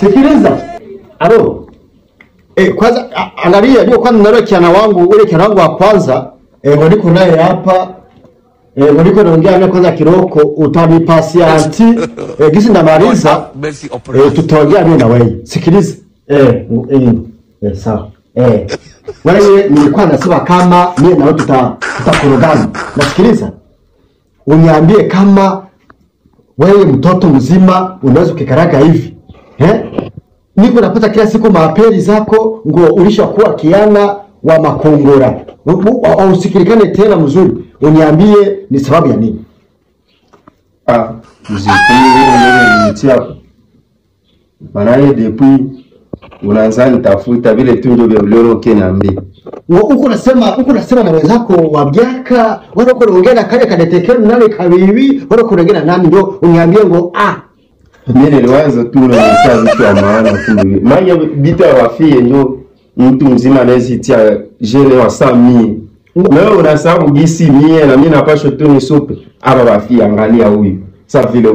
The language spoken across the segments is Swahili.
Sikiliza. Alo. Kwanza angalia ndio kwanza nalo kiana wangu ule kiana wangu wa kwanza niko naye hapa niko naongea naye kwanza kiroko utanipasia anti gisi ndamaliza tutaongea mimi na wewe. Sikiliza. Sawa. Wewe nilikuwa nasema kama mimi na wewe tutakorogana. Nasikiliza. Uniambie kama wewe mtoto mzima unaweza kukaraga hivi. Niko napata kila siku maapeli zako ngo ulishakuwa kiana wa makongora. Usikilikane tena mzuri. Uniambie ni sababu ya nini? Mzee wewe nimetia hapo. Manaye depuis unaanza nitafuta vile tu ndio vya leo ukeniambia. Uko nasema na wenzako wa biaka, wala uko unaongea na kale kadetekeni nale kabibi, wala uko unaongea na nani ndio uniambie ngo mimi niliwaza tu na vitu ya maana kumbe. Manya bita wafie ndio mtu mzima anazitia jene wa 100,000. Leo unasababu gisi mie na mimi napasha tu ni supe. Aba wafie angalia huyu. Sasa vile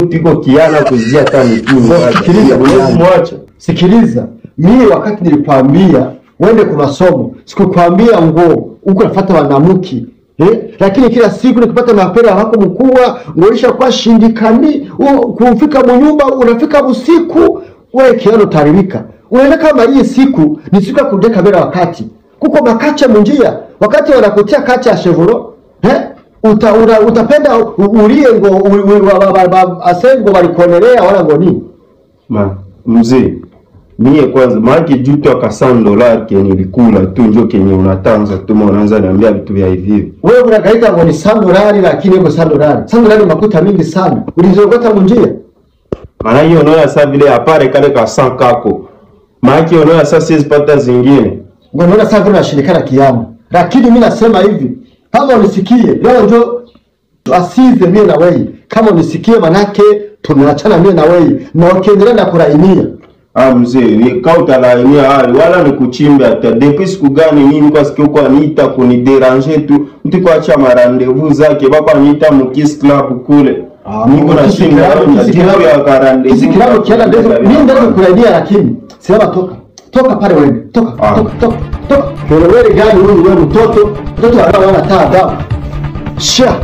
tiko kiana kuzia tani tu. Sikiliza mwacha. Sikiliza. Mimi wakati nilikwambia uende kwa masomo, sikukwambia ngo uko nafuata wanamke. Lakini kila siku nikipata mapera wako mkubwa ngoisha kwa shindikani kufika mnyumba unafika usiku wewe kiano taribika. Unaona kama hii siku ni siku ya kudeka bila wakati. Kuko makacha munjia wakati wanakutia kacha ya chevoro utapenda ulie ngo asengo walikuonelea wala ngo nini mzee. Mie kwanza maana juto aka $100 kenye nilikula tu njoo kenye unatanza tu unaanza niambia vitu vya hivi. Wewe unagaita ngo ni $100 lakini ngo $100 makuta mingi sana. Ulizogota munjia. Maana hiyo unaona sasa vile apare kale ka 100 kako. Maana hiyo unaona sasa siwezi pata zingine. Ngo unaona sasa vile unashirikana kiama. Lakini mimi nasema hivi, kama unisikie leo njoo asize mimi na wewe. Kama unisikie manake tunaachana mimi na wewe na ukiendelea na kurainia. Mzee, ni kauta la inia hali, wala ni kuchimbe hata. Depuis siku gani nini kwa siku kwa niita kunideranger tu. Mtu kwa acha marandevous zake, baba niita mukis club kule. Niko na shinda ya karandevous. Kisi kilabu kienda ndezo, mimi ndio kuraidia lakini. Sema toka pale wewe. Toka. Wewe gani wewe mtoto? Mtoto anaona taa damu. Sha.